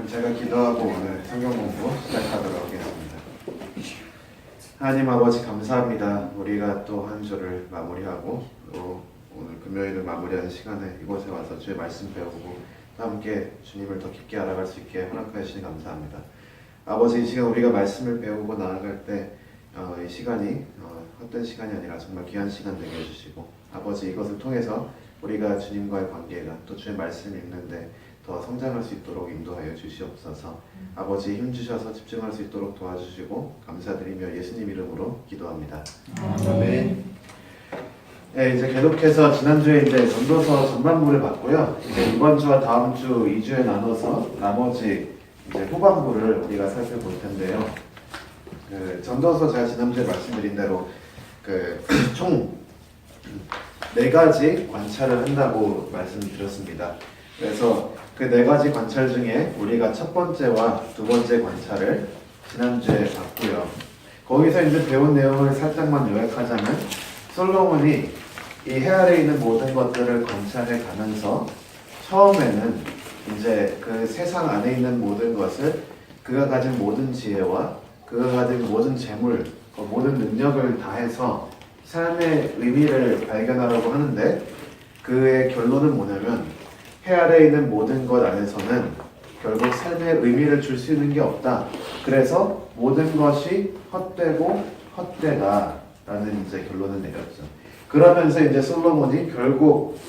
제가 기도하고 오늘 성경 공부 시작하도록 하겠습니다. 하나님 아버지 감사합니다. 우리가 또 한 주를 마무리하고 또 오늘 금요일을 마무리하는 시간에 이곳에 와서 주의 말씀 배우고 또 함께 주님을 더 깊게 알아갈 수 있게 허락해 주시니 감사합니다. 아버지, 이 시간 우리가 말씀을 배우고 나아갈 때 이 시간이 헛된 시간이 아니라 정말 귀한 시간 되게 해주시고, 아버지, 이것을 통해서 우리가 주님과의 관계가 또 주의 말씀을 읽는데 더 성장할 수 있도록 인도하여 주시옵소서. 아버지, 힘주셔서 집중할 수 있도록 도와주시고 감사드리며 예수님 이름으로 기도합니다. 아멘. 네, 이제 계속해서 지난주에 이제 전도서 전반부를 봤고요. 이제 이번 주와 다음 주 2주에 나눠서 나머지 이제 후반부를 우리가 살펴볼 텐데요. 전도서 제가 지난주에 말씀드린 대로 총 4가지 관찰을 한다고 말씀드렸습니다. 그래서 그 4가지 관찰 중에 우리가 첫 번째와 두 번째 관찰을 지난주에 봤고요. 거기서 이제 배운 내용을 살짝만 요약하자면, 솔로몬이 이 해 아래에 있는 모든 것들을 관찰해 가면서 처음에는 이제 그 세상 안에 있는 모든 것을, 그가 가진 모든 지혜와 그가 가진 모든 재물, 그 모든 능력을 다해서 삶의 의미를 발견하려고 하는데, 그의 결론은 뭐냐면 해 아래에 있는 모든 것 안에서는 결국 삶의 의미를 줄 수 있는 게 없다. 그래서 모든 것이 헛되고 헛되다 라는 이제 결론을 내렸죠. 그러면서 이제 솔로몬이 결국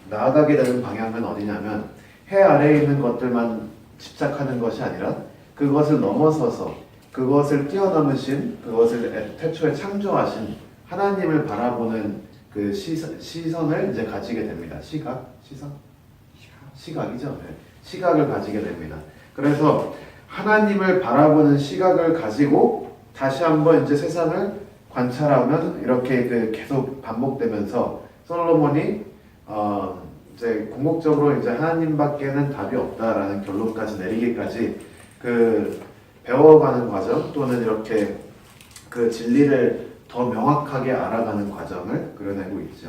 나아가게 되는 방향은 어디냐면, 해 아래에 있는 것들만 집착하는 것이 아니라 그것을 넘어서서 그것을 뛰어넘으신, 그것을 태초에 창조하신 하나님을 바라보는 그 시선을 이제 가지게 됩니다. 시각이죠. 네. 시각을 가지게 됩니다. 그래서 하나님을 바라보는 시각을 가지고 다시 한번 이제 세상을 관찰하면 이렇게 계속 반복되면서 솔로몬이 이제 궁극적으로 이제 하나님밖에는 답이 없다라는 결론까지 내리기까지 배워가는 과정, 또는 이렇게 그 진리를 더 명확하게 알아가는 과정을 그려내고 있죠.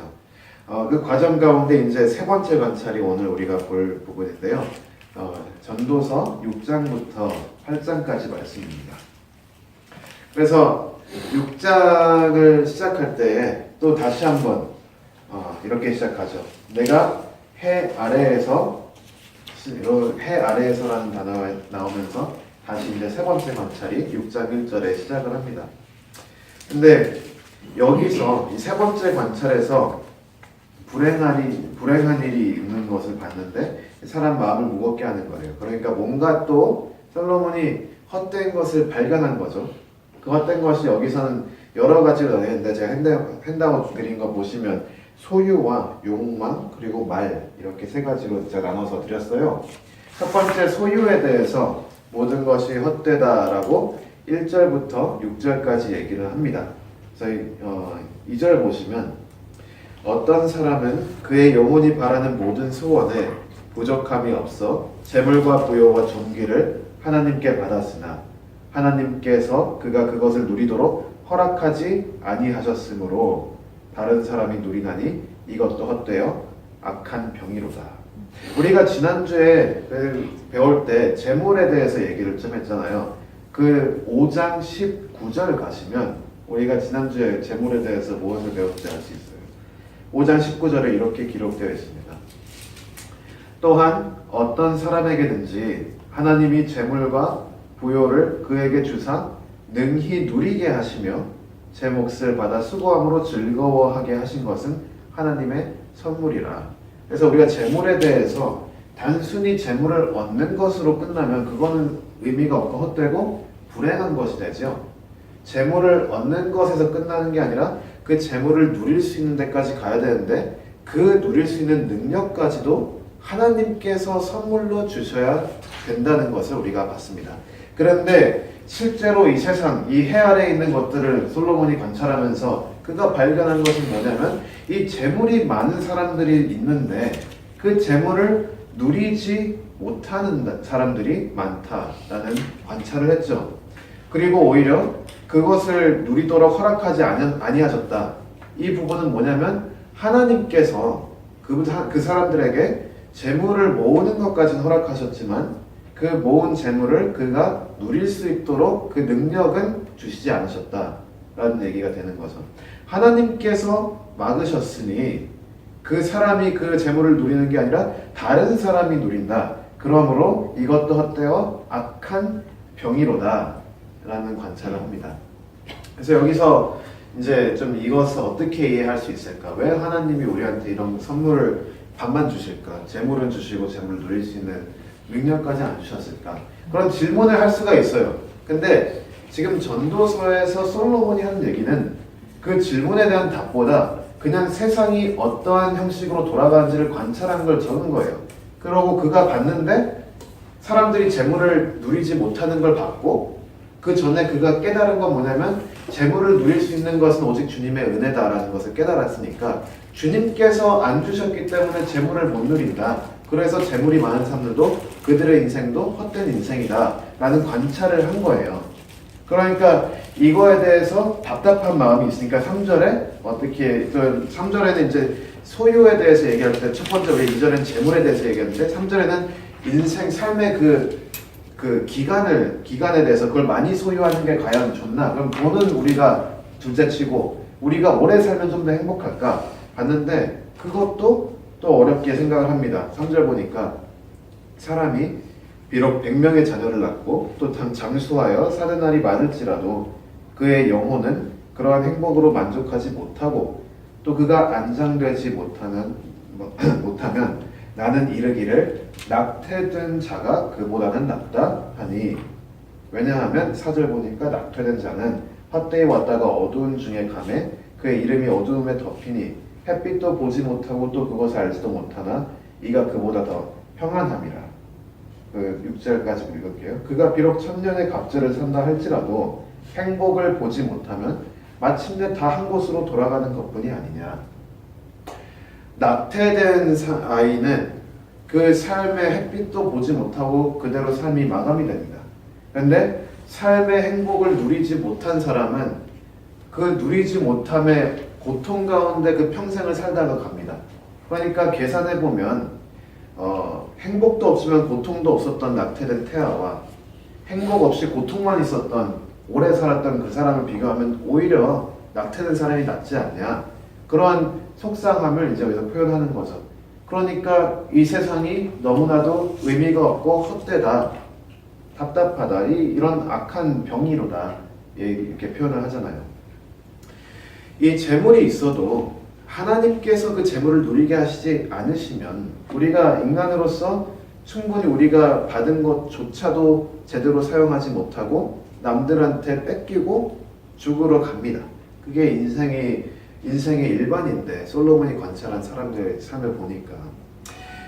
그 과정 가운데 이제 세 번째 관찰이 오늘 우리가 볼 부분인데요. 전도서 6장부터 8장까지 말씀입니다. 그래서 6장을 시작할 때 또 다시 한번 이렇게 시작하죠. 내가 해 아래에서라는 단어가 나오면서 다시 이제 세 번째 관찰이 6장 1절에 시작을 합니다. 근데 여기서 이 세 번째 관찰에서 불행한 일이 있는 것을 봤는데 사람 마음을 무겁게 하는 거예요. 그러니까 뭔가 또 솔로몬이 헛된 것을 발견한 거죠. 그 헛된 것이 여기서는 여러 가지로 되는데, 제가 핸드아웃 드린 거 보시면 소유와 욕망 그리고 말, 이렇게 세 가지로 제가 나눠서 드렸어요. 첫 번째, 소유에 대해서 모든 것이 헛되다라고 1절부터 6절까지 얘기를 합니다. 그래서 2절 보시면, 어떤 사람은 그의 영혼이 바라는 모든 소원에 부족함이 없어 재물과 부요와 존귀를 하나님께 받았으나 하나님께서 그가 그것을 누리도록 허락하지 아니하셨으므로 다른 사람이 누리나니 이것도 헛되어 악한 병이로다. 우리가 지난주에 배울 때 재물에 대해서 얘기를 좀 했잖아요. 그 5장 19절 가시면 우리가 지난주에 재물에 대해서 무엇을 배웠는지 알 수 있어요. 5장 19절에 이렇게 기록되어 있습니다. 또한 어떤 사람에게든지 하나님이 재물과 부요를 그에게 주사 능히 누리게 하시며 제 몫을 받아 수고함으로 즐거워하게 하신 것은 하나님의 선물이라. 그래서 우리가 재물에 대해서 단순히 재물을 얻는 것으로 끝나면 그거는 의미가 없고 헛되고 불행한 것이 되죠. 재물을 얻는 것에서 끝나는 게 아니라 그 재물을 누릴 수 있는 데까지 가야 되는데, 그 누릴 수 있는 능력까지도 하나님께서 선물로 주셔야 된다는 것을 우리가 봤습니다. 그런데 실제로 이 세상, 이 해 아래에 있는 것들을 솔로몬이 관찰하면서 그가 발견한 것은 뭐냐면, 이 재물이 많은 사람들이 있는데 그 재물을 누리지 못하는 사람들이 많다라는 관찰을 했죠. 그리고 오히려 그것을 누리도록 허락하지 아니하셨다. 이 부분은 뭐냐면, 하나님께서 그 사람들에게 재물을 모으는 것까지는 허락하셨지만 그 모은 재물을 그가 누릴 수 있도록 그 능력은 주시지 않으셨다라는 얘기가 되는 거죠. 하나님께서 막으셨으니 그 사람이 그 재물을 누리는 게 아니라 다른 사람이 누린다. 그러므로 이것도 헛되어 악한 병이로다 라는 관찰을 합니다. 그래서 여기서 이제 좀 이것을 어떻게 이해할 수 있을까? 왜 하나님이 우리한테 이런 선물을 반만 주실까? 재물은 주시고 재물을 누릴 수 있는 능력까지 안 주셨을까? 그런 질문을 할 수가 있어요. 근데 지금 전도서에서 솔로몬이 하는 얘기는 그 질문에 대한 답보다 그냥 세상이 어떠한 형식으로 돌아가는지를 관찰한 걸 적은 거예요. 그러고 그가 봤는데 사람들이 재물을 누리지 못하는 걸 봤고 그 전에 그가 깨달은 건 뭐냐면 재물을 누릴 수 있는 것은 오직 주님의 은혜다라는 것을 깨달았으니까 주님께서 안 주셨기 때문에 재물을 못 누린다. 그래서 재물이 많은 사람들도 그들의 인생도 헛된 인생이다 라는 관찰을 한 거예요. 그러니까 이거에 대해서 답답한 마음이 있으니까 3절에 어떻게 3절에는 이제 소유에 대해서 얘기할 때 첫 번째 우리 2절에는 재물에 대해서 얘기했는데 3절에는 인생 삶의 그 기간에 대해서 그걸 많이 소유하는 게 과연 좋나? 그럼 돈은 우리가 둘째치고 우리가 오래 살면 좀 더 행복할까? 봤는데 그것도 또 어렵게 생각을 합니다. 3절 보니까 사람이 비록 100명의 자녀를 낳고 또 장수하여 사는 날이 많을지라도 그의 영혼은 그러한 행복으로 만족하지 못하고 또 그가 안장되지 못하면 나는 이르기를 낙태된 자가 그보다는 낫다 하니 왜냐하면 4절 보니까 낙태된 자는 헛되이 왔다가 어두운 중에 가매 그의 이름이 어두움에 덮이니 햇빛도 보지 못하고 또 그것을 알지도 못하나 이가 그보다 더 평안함이라. 그 6절까지 읽을게요. 그가 비록 천년의 갑절을 산다 할지라도 행복을 보지 못하면 마침내 다 한 곳으로 돌아가는 것뿐이 아니냐. 낙태된 아이는 그 삶의 햇빛도 보지 못하고 그대로 삶이 마감이 됩니다. 그런데 삶의 행복을 누리지 못한 사람은 그 누리지 못함의 고통 가운데 그 평생을 살다가 갑니다. 그러니까 계산해 보면 행복도 없으면 고통도 없었던 낙태된 태아와 행복 없이 고통만 있었던 오래 살았던 그 사람을 비교하면 오히려 낙태된 사람이 낫지 않냐. 그러한 속상함을 이제 여기서 표현하는 거죠. 그러니까 이 세상이 너무나도 의미가 없고 헛되다, 답답하다, 이런 악한 병이로다 이렇게 표현을 하잖아요. 이 재물이 있어도 하나님께서 그 재물을 누리게 하시지 않으시면 우리가 인간으로서 충분히 우리가 받은 것조차도 제대로 사용하지 못하고 남들한테 뺏기고 죽으러 갑니다. 그게 인생의 일반인데 솔로몬이 관찰한 사람들의 삶을 보니까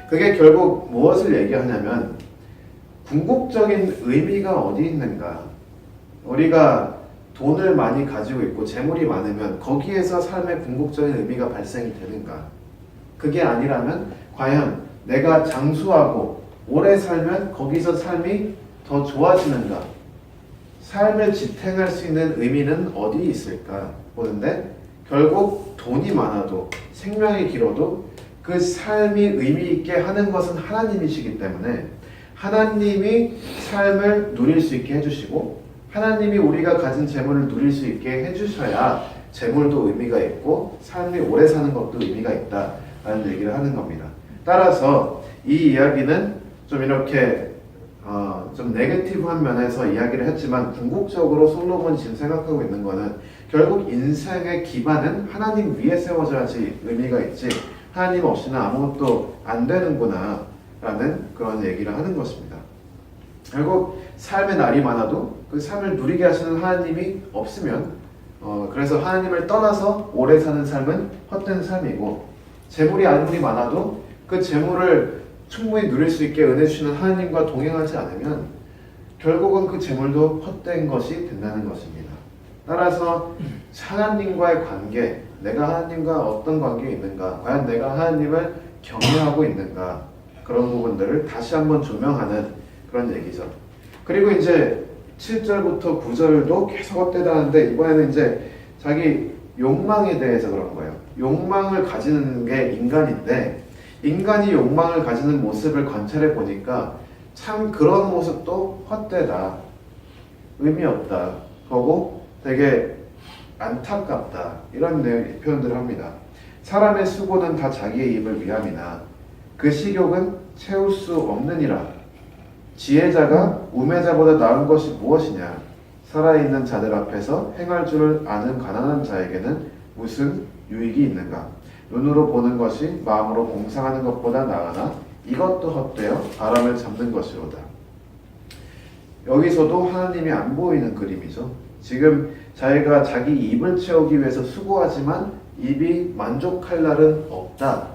그게 결국 무엇을 얘기하냐면 궁극적인 의미가 어디 있는가. 우리가 돈을 많이 가지고 있고 재물이 많으면 거기에서 삶의 궁극적인 의미가 발생이 되는가. 그게 아니라면 과연 내가 장수하고 오래 살면 거기서 삶이 더 좋아지는가. 삶을 지탱할 수 있는 의미는 어디 있을까 보는데 결국 돈이 많아도 생명이 길어도 그 삶이 의미 있게 하는 것은 하나님이시기 때문에 하나님이 삶을 누릴 수 있게 해주시고 하나님이 우리가 가진 재물을 누릴 수 있게 해주셔야 재물도 의미가 있고 삶이 오래 사는 것도 의미가 있다라는 얘기를 하는 겁니다. 따라서 이 이야기는 좀 이렇게 좀 네거티브한 면에서 이야기를 했지만 궁극적으로 솔로몬이 지금 생각하고 있는 거는 결국 인생의 기반은 하나님 위에 세워져야지 의미가 있지 하나님 없이는 아무것도 안 되는구나 라는 그런 얘기를 하는 것입니다. 결국 삶의 날이 많아도 그 삶을 누리게 하시는 하나님이 없으면 그래서 하나님을 떠나서 오래 사는 삶은 헛된 삶이고 재물이 아무리 많아도 그 재물을 충분히 누릴 수 있게 은혜 주시는 하나님과 동행하지 않으면 결국은 그 재물도 헛된 것이 된다는 것입니다. 따라서 하나님과의 관계, 내가 하나님과 어떤 관계에 있는가, 과연 내가 하나님을 경외하고 있는가, 그런 부분들을 다시 한번 조명하는 그런 얘기죠. 그리고 이제 7절부터 9절도 계속 헛되다는데 이번에는 이제 자기 욕망에 대해서 그런 거예요. 욕망을 가지는 게 인간인데 인간이 욕망을 가지는 모습을 관찰해 보니까 참 그런 모습도 헛되다, 의미 없다, 그리고 되게 안타깝다, 이런 표현들을 합니다. 사람의 수고는 다 자기의 입을 위함이나 그 식욕은 채울 수 없느니라. 지혜자가 우매자보다 나은 것이 무엇이냐? 살아있는 자들 앞에서 행할 줄을 아는 가난한 자에게는 무슨 유익이 있는가? 눈으로 보는 것이 마음으로 공상하는 것보다 나으나 이것도 헛되어 바람을 잡는 것이로다. 여기서도 하나님이 안 보이는 그림이죠. 지금 자기가 자기 입을 채우기 위해서 수고하지만 입이 만족할 날은 없다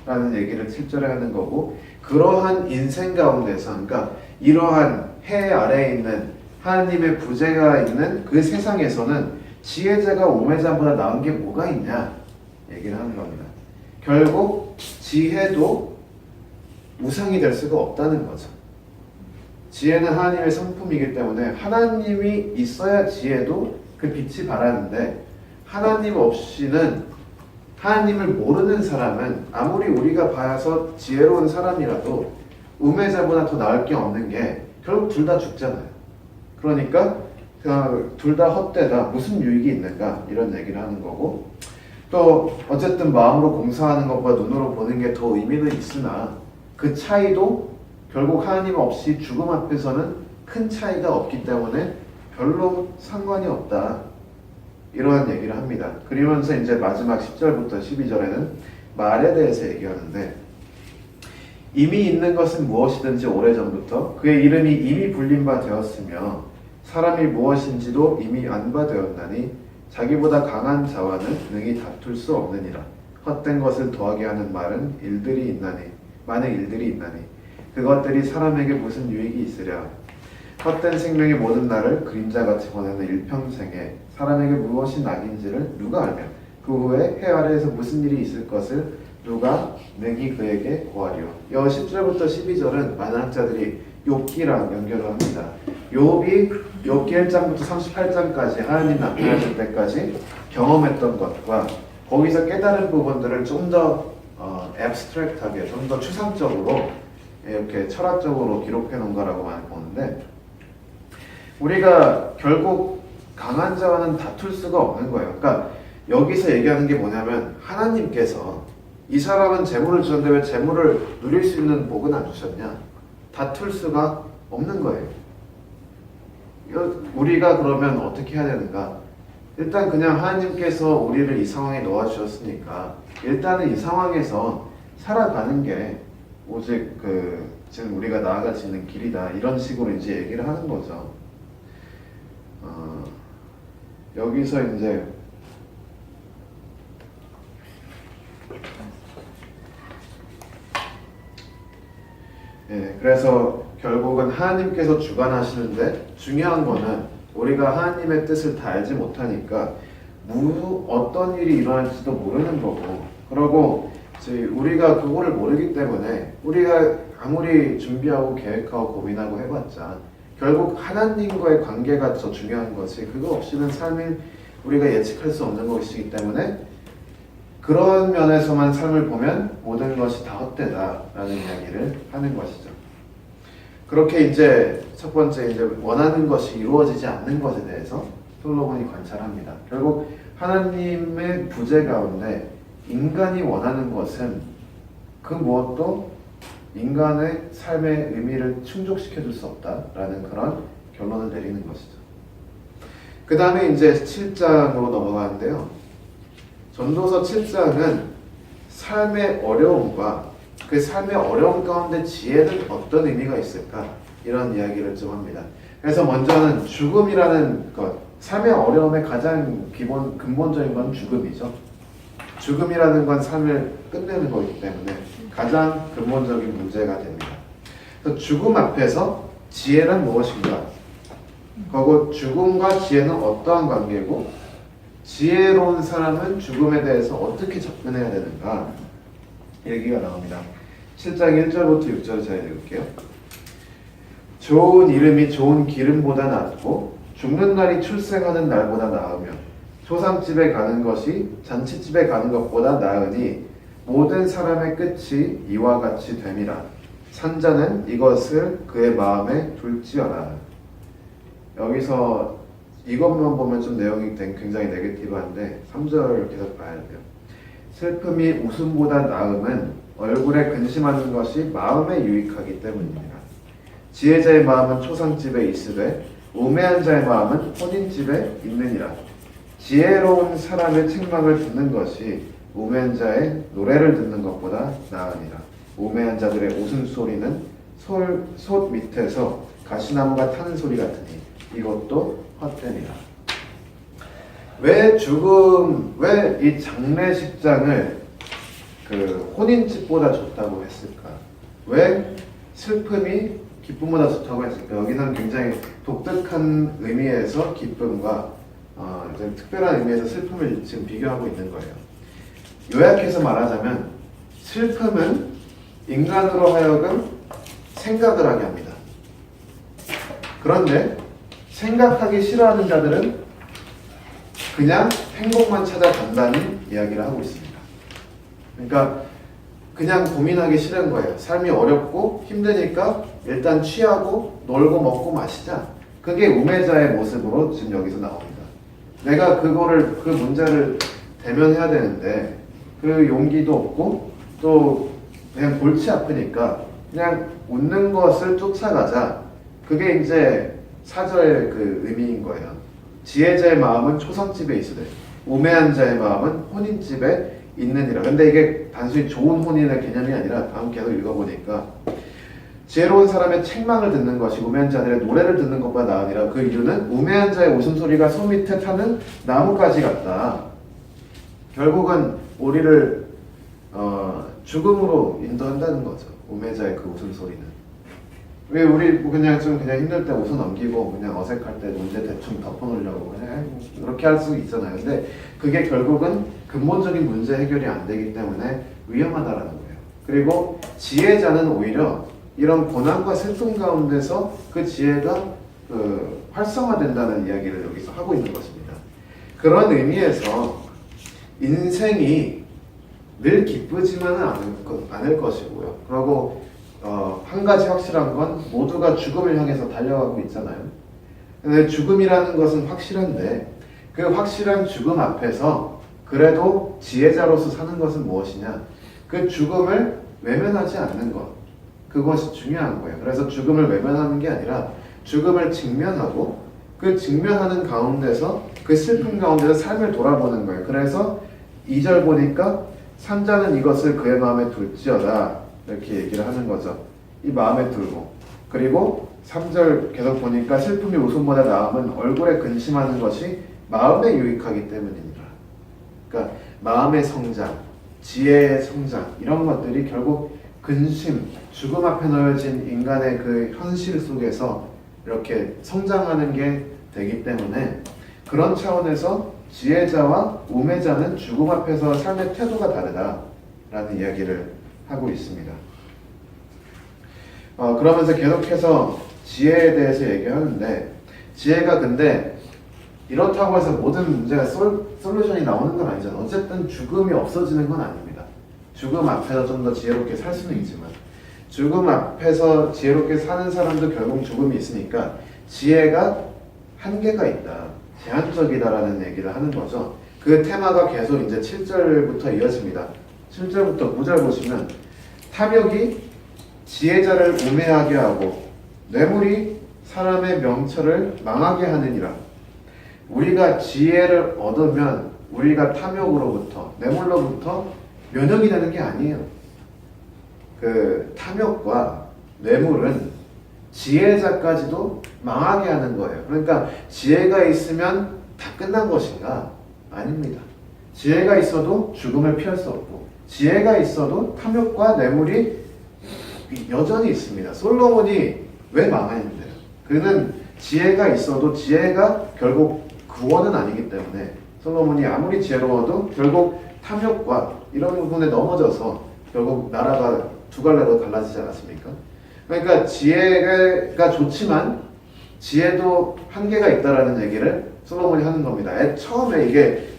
라는 얘기를 7절에 하는 거고, 그러한 인생 가운데서, 그러니까 이러한 해 아래에 있는 하나님의 부재가 있는 그 세상에서는 지혜자가 우매자보다 나은 게 뭐가 있냐 얘기를 하는 겁니다. 결국 지혜도 우상이 될 수가 없다는 거죠. 지혜는 하나님의 성품이기 때문에 하나님이 있어야 지혜도 그 빛이 발하는데, 하나님 없이는, 하나님을 모르는 사람은 아무리 우리가 봐서 지혜로운 사람이라도 우매자보다 더 나을 게 없는 게 결국 둘 다 죽잖아요. 그러니까 둘 다 헛되다, 무슨 유익이 있는가, 이런 얘기를 하는 거고, 또 어쨌든 마음으로 공사하는 것과 눈으로 보는 게 더 의미는 있으나 그 차이도 결국 하나님 없이 죽음 앞에서는 큰 차이가 없기 때문에 별로 상관이 없다, 이러한 얘기를 합니다. 그러면서 이제 마지막 10절부터 12절에는 말에 대해서 얘기하는데, 이미 있는 것은 무엇이든지 오래전부터 그의 이름이 이미 불린 바 되었으며 사람이 무엇인지도 이미 안 바 되었나니 자기보다 강한 자와는 능히 다툴 수 없느니라. 헛된 것을 더하게 하는 말은 일들이 있나니, 많은 일들이 있나니 그것들이 사람에게 무슨 유익이 있으랴. 헛된 생명의 모든 날을 그림자같이 보내는 일평생에 사람에게 무엇이 낙인지를 누가 알며 그 후에 해 아래에서 무슨 일이 있을 것을 누가 능히 그에게 고하리요. 이 10절부터 12절은 많은 학자들이 욥기랑 연결을 합니다. 욥이 욥기 1장부터 38장까지 하나님 나타나실 때까지 경험했던 것과 거기서 깨달은 부분들을 좀 더 앱스트랙트하게, 좀 더 추상적으로 이렇게 철학적으로 기록해 놓은 거라고 많이 보는데, 우리가 결국 강한 자와는 다툴 수가 없는 거예요. 그러니까 여기서 얘기하는 게 뭐냐면, 하나님께서 이 사람은 재물을 주셨는데 왜 재물을 누릴 수 있는 복은 안 주셨냐? 다툴 수가 없는 거예요. 우리가 그러면 어떻게 해야 되는가? 일단 그냥 하나님께서 우리를 이 상황에 넣어주셨으니까 일단은 이 상황에서 살아가는 게 오직 지금 우리가 나아갈 수 있는 길이다, 이런 식으로 이제 얘기를 하는 거죠. 여기서 이제 그래서 결국은 하나님께서 주관하시는데, 중요한 거는 우리가 하나님의 뜻을 다 알지 못하니까 어떤 일이 일어날지도 모르는 거고, 그리고 우리가 그거를 모르기 때문에 우리가 아무리 준비하고 계획하고 고민하고 해봤자 결국 하나님과의 관계가 더 중요한 것이, 그거 없이는 삶이 우리가 예측할 수 없는 것이기 때문에 그런 면에서만 삶을 보면 모든 것이 다 헛되다라는 이야기를 하는 것이죠. 그렇게 이제 첫 번째, 이제 원하는 것이 이루어지지 않는 것에 대해서 솔로몬이 관찰합니다. 결국 하나님의 부재 가운데 인간이 원하는 것은 그 무엇도 인간의 삶의 의미를 충족시켜 줄 수 없다라는 그런 결론을 내리는 것이죠. 그 다음에 이제 7장으로 넘어가는데요. 전도서 7장은 삶의 어려움과 그 삶의 어려움 가운데 지혜는 어떤 의미가 있을까, 이런 이야기를 좀 합니다. 그래서 먼저는 죽음이라는 것, 삶의 어려움의 가장 근본적인 건 죽음이죠. 죽음이라는 건 삶을 끝내는 거기 때문에 가장 근본적인 문제가 됩니다. 그래서 죽음 앞에서 지혜는 무엇인가, 그리고 죽음과 지혜는 어떠한 관계고, 지혜로운 사람은 죽음에 대해서 어떻게 접근해야 되는가 얘기가 나옵니다. 7장 1절부터 6절 제가 읽을게요. 좋은 이름이 좋은 기름보다 낫고 죽는 날이 출생하는 날보다 나으며 초상집에 가는 것이 잔치집에 가는 것보다 나으니 모든 사람의 끝이 이와 같이 됨이라. 산자는 이것을 그의 마음에 둘지어라. 여기서 이것만 보면 좀 내용이 굉장히 네거티브한데 3절 계속 봐야 돼요. 슬픔이 웃음보다 나음은 얼굴에 근심하는 것이 마음에 유익하기 때문입니다. 지혜자의 마음은 초상집에 있으되 우매한 자의 마음은 혼인집에 있느니라. 지혜로운 사람의 책망을 듣는 것이 우매한 자의 노래를 듣는 것보다 나으니라. 우매한 자들의 웃음소리는 솥 밑에서 가시나무가 타는 소리 같으니 이것도 헛되니라. 왜 이 장례식장을 그 혼인집보다 좋다고 했을까? 왜 슬픔이 기쁨보다 좋다고 했을까? 여기는 굉장히 독특한 의미에서 기쁨과 좀 특별한 의미에서 슬픔을 지금 비교하고 있는 거예요. 요약해서 말하자면 슬픔은 인간으로 하여금 생각을 하게 합니다. 그런데 생각하기 싫어하는 자들은 그냥 행복만 찾아간다는 이야기를 하고 있습니다. 그러니까 그냥 고민하기 싫은 거예요. 삶이 어렵고 힘드니까 일단 취하고 놀고 먹고 마시자. 그게 우매자의 모습으로 지금 여기서 나옵니다. 내가 그 문제를 대면해야 되는데 그 용기도 없고 또 그냥 골치 아프니까 그냥 웃는 것을 쫓아가자. 그게 이제 4절의 그 의미인 거예요. 지혜자의 마음은 초상집에 있으되 우매한 자의 마음은 혼인집에 있느니라. 근데 이게 단순히 좋은 혼인의 개념이 아니라 다음 계속 읽어보니까 지혜로운 사람의 책망을 듣는 것이 우매한 자들의 노래를 듣는 것보다 나으니라. 그 이유는 우매한 자의 웃음소리가 손 밑에 타는 나뭇가지 같다. 결국은 우리를 죽음으로 인도한다는 거죠. 우매자의 그 웃음소리는. 왜 우리 그냥 힘들 때 웃어 넘기고 그냥 어색할 때 문제 대충 덮어놓으려고 그냥 그렇게 할 수 있잖아요. 근데 그게 결국은 근본적인 문제 해결이 안 되기 때문에 위험하다라는 거예요. 그리고 지혜자는 오히려 이런 고난과 슬픔 가운데서 그 지혜가 활성화된다는 이야기를 여기서 하고 있는 것입니다. 그런 의미에서 인생이 늘 기쁘지만은 않을 것이고요. 그리고 한 가지 확실한 건 모두가 죽음을 향해서 달려가고 있잖아요. 근데 죽음이라는 것은 확실한데 그 확실한 죽음 앞에서 그래도 지혜자로서 사는 것은 무엇이냐? 그 죽음을 외면하지 않는 것. 그것이 중요한 거예요. 그래서 죽음을 외면하는 게 아니라 죽음을 직면하고 그 직면하는 가운데서 그 슬픔 가운데서 삶을 돌아보는 거예요. 그래서 2절 보니까 산자는 이것을 그의 마음에 둘지어다 이렇게 얘기를 하는 거죠. 이 마음에 들고. 그리고 3절 계속 보니까 슬픔이 웃음보다 나음은 얼굴에 근심하는 것이 마음에 유익하기 때문이니라. 그러니까 마음의 성장, 지혜의 성장 이런 것들이 결국 근심, 죽음 앞에 놓여진 인간의 그 현실 속에서 이렇게 성장하는 게 되기 때문에 그런 차원에서 지혜자와 우매자는 죽음 앞에서 삶의 태도가 다르다라는 이야기를 하고 있습니다. 그러면서 계속해서 지혜에 대해서 얘기하는데 지혜가 근데 이렇다고 해서 모든 문제가 솔루션이 나오는 건 아니잖아요. 어쨌든 죽음이 없어지는 건 아닙니다. 죽음 앞에서 좀 더 지혜롭게 살 수는 있지만 죽음 앞에서 지혜롭게 사는 사람도 결국 죽음이 있으니까 지혜가 한계가 있다. 제한적이다라는 얘기를 하는 거죠. 그 테마가 계속 이제 7절부터 이어집니다. 7절부터 9절 보시면 탐욕이 지혜자를 우매하게 하고 뇌물이 사람의 명철을 망하게 하느니라. 우리가 지혜를 얻으면 우리가 탐욕으로부터 뇌물로부터 면역이 되는 게 아니에요. 그 탐욕과 뇌물은 지혜자까지도 망하게 하는 거예요. 그러니까 지혜가 있으면 다 끝난 것인가? 아닙니다. 지혜가 있어도 죽음을 피할 수 없고 지혜가 있어도 탐욕과 뇌물이 여전히 있습니다. 솔로몬이 왜 망했는데요? 그는 지혜가 있어도 지혜가 결국 구원은 아니기 때문에 솔로몬이 아무리 지혜로워도 결국 탐욕과 이런 부분에 넘어져서 결국 나라가 두 갈래로 갈라지지 않았습니까? 그러니까 지혜가 좋지만 지혜도 한계가 있다라는 얘기를 솔로몬이 하는 겁니다. 처음에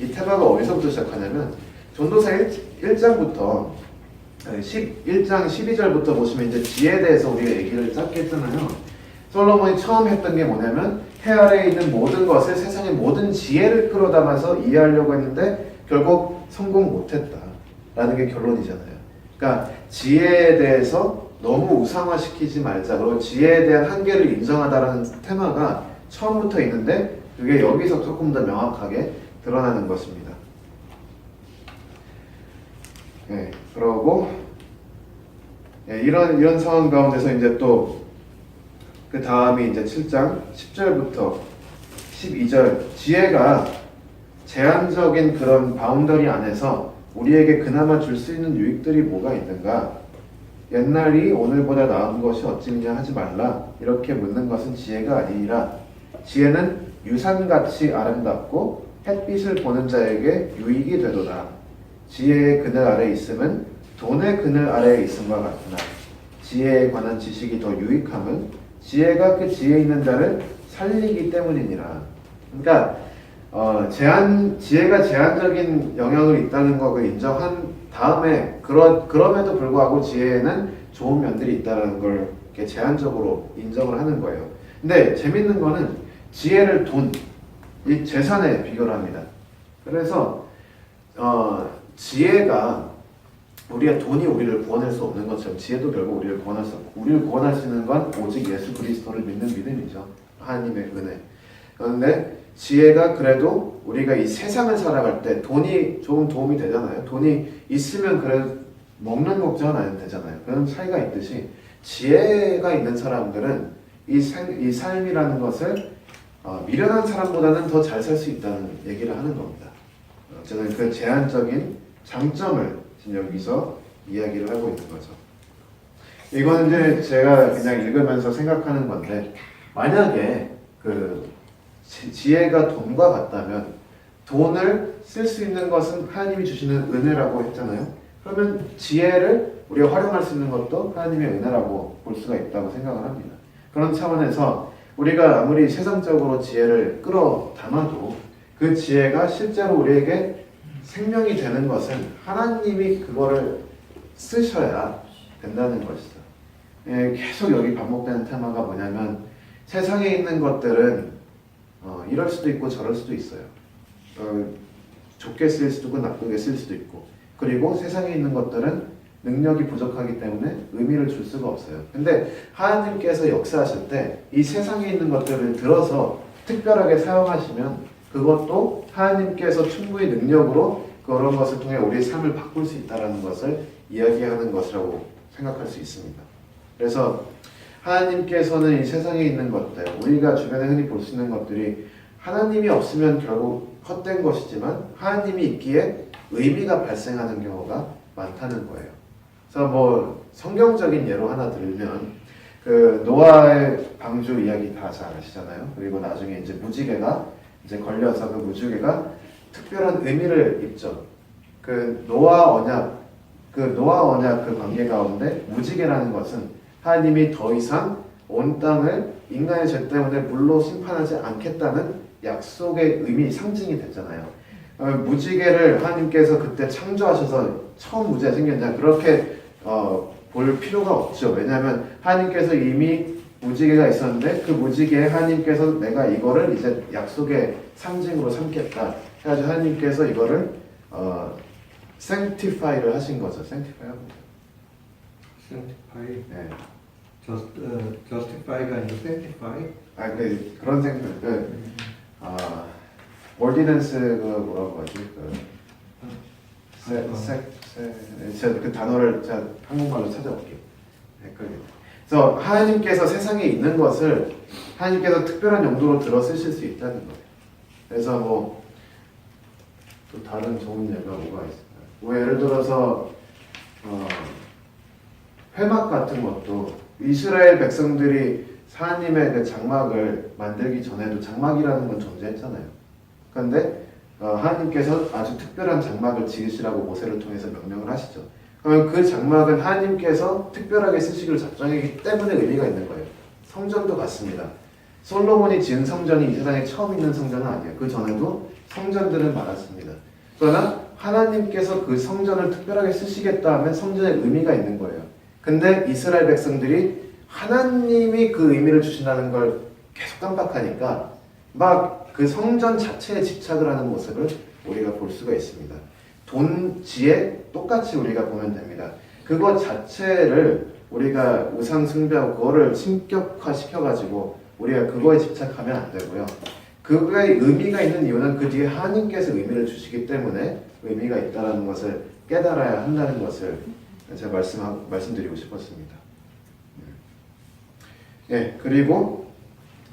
이 테마가 어디서부터 시작하냐면 전도서 1장부터 11장 12절부터 보시면 이제 지혜에 대해서 우리가 얘기를 짧게 했잖아요. 솔로몬이 처음 했던 게 뭐냐면 해 아래에 있는 모든 것을 세상의 모든 지혜를 끌어담아서 이해하려고 했는데 결국 성공 못했다라는 게 결론이잖아요. 그러니까 지혜에 대해서 너무 우상화시키지 말자. 그리고 지혜에 대한 한계를 인정하다라는 테마가 처음부터 있는데 그게 여기서 조금 더 명확하게 드러나는 것입니다. 네, 그러고 이런 상황 가운데서 이제 또 그 다음이 이제 7장 10절부터 12절 지혜가 제한적인 그런 바운더리 안에서 우리에게 그나마 줄 수 있는 유익들이 뭐가 있는가? 옛날이 오늘보다 나은 것이 어찌냐 하지 말라. 이렇게 묻는 것은 지혜가 아니니라. 지혜는 유산같이 아름답고 햇빛을 보는 자에게 유익이 되도다. 지혜의 그늘 아래에 있음은 돈의 그늘 아래에 있음과 같으나 지혜에 관한 지식이 더 유익함은 지혜가 그 지혜 있는 자를 살리기 때문이니라. 그러니까 지혜가 제한적인 영향을 있다는 것을 인정한 다음에 그럼에도 불구하고 지혜에는 좋은 면들이 있다는 걸 이렇게 제한적으로 인정을 하는 거예요. 근데 재밌는 거는 지혜를 돈, 이 재산에 비교를 합니다. 그래서 지혜가 우리가 돈이 우리를 구원할 수 없는 것처럼 지혜도 결국 우리를 구원할 수 없고 우리를 구원할 수 있는 건 오직 예수 그리스도를 믿는 믿음이죠. 하나님의 은혜. 그런데 지혜가 그래도 우리가 이 세상을 살아갈 때 돈이 조금 도움이 되잖아요. 돈이 있으면 그래 먹는 걱정은 안 되잖아요. 그런 차이가 있듯이 지혜가 있는 사람들은 이 삶이라는 것을 미련한 사람보다는 더 잘 살 수 있다는 얘기를 하는 겁니다. 저는 그 제한적인 장점을 지금 여기서 이야기를 하고 있는 거죠. 이거는 이제 제가 그냥 읽으면서 생각하는 건데 만약에 그 지혜가 돈과 같다면 돈을 쓸 수 있는 것은 하나님이 주시는 은혜라고 했잖아요. 그러면 지혜를 우리가 활용할 수 있는 것도 하나님의 은혜라고 볼 수가 있다고 생각을 합니다. 그런 차원에서 우리가 아무리 세상적으로 지혜를 끌어담아도 그 지혜가 실제로 우리에게 생명이 되는 것은 하나님이 그거를 쓰셔야 된다는 것이죠. 계속 여기 반복되는 테마가 뭐냐면 세상에 있는 것들은 이럴 수도 있고 저럴 수도 있어요. 좋게 쓸 수도 있고 나쁘게 쓸 수도 있고 그리고 세상에 있는 것들은 능력이 부족하기 때문에 의미를 줄 수가 없어요. 근데 하나님께서 역사하실 때 이 세상에 있는 것들을 들어서 특별하게 사용하시면 그것도 하나님께서 충분히 능력으로 그런 것을 통해 우리의 삶을 바꿀 수 있다는 것을 이야기하는 것이라고 생각할 수 있습니다. 그래서 하나님께서는 이 세상에 있는 것들, 우리가 주변에 흔히 볼 수 있는 것들이 하나님이 없으면 결국 헛된 것이지만 하나님이 있기에 의미가 발생하는 경우가 많다는 거예요. 그래서 뭐 성경적인 예로 하나 들면 그 노아의 방주 이야기 다 잘 아시잖아요. 그리고 나중에 이제 무지개가 이제 걸려서 그 무지개가 특별한 의미를 입죠. 그 노아 언약 그 관계 가운데 무지개라는 것은 하나님이 더 이상 온 땅을 인간의 죄 때문에 물로 심판하지 않겠다는 약속의 의미, 상징이 됐잖아요. 무지개를 하나님께서 그때 창조하셔서 처음 무지개가 생겼냐 그렇게 볼 필요가 없죠. 왜냐하면 하나님께서 이미 무지개가 있었는데 그 무지개에 하나님께서 내가 이거를 이제 약속의 상징으로 삼겠다 해가지고 하나님께서 이거를 sanctify를 하신 거죠. sanctify 합니다. sanctify. 네. justify가 아니고 sanctify. 그런 생각. ordinance 그 뭐라고 하지? 제가 그 단어를 제가 한국말로 찾아볼게요. 그래서 하나님께서 세상에 있는 것을 하나님께서 특별한 용도로 들어 쓰실 수 있다는 거예요. 그래서 뭐 또 다른 좋은 예가 뭐가 있을까요? 뭐 예를 들어서 회막 같은 것도 이스라엘 백성들이 하나님의 그 장막을 만들기 전에도 장막이라는 건 존재했잖아요. 그런데 하나님께서 아주 특별한 장막을 지으시라고 모세를 통해서 명령을 하시죠. 그러면 그 장막은 하나님께서 특별하게 쓰시기를 작정했기 때문에 의미가 있는 거예요. 성전도 같습니다. 솔로몬이 지은 성전이 이 세상에 처음 있는 성전은 아니에요. 그 전에도 성전들은 많았습니다. 그러나 하나님께서 그 성전을 특별하게 쓰시겠다 하면 성전에 의미가 있는 거예요. 근데 이스라엘 백성들이 하나님이 그 의미를 주신다는 걸 계속 깜빡하니까 막 그 성전 자체에 집착을 하는 모습을 우리가 볼 수가 있습니다. 돈, 지혜 똑같이 우리가 보면 됩니다. 그것 자체를 우리가 우상 숭배하고 그거를 신격화 시켜가지고 우리가 그거에 집착하면 안 되고요. 그거의 의미가 있는 이유는 그 뒤에 하나님께서 의미를 주시기 때문에 의미가 있다는 것을 깨달아야 한다는 것을 제가 말씀드리고 싶었습니다. 네, 그리고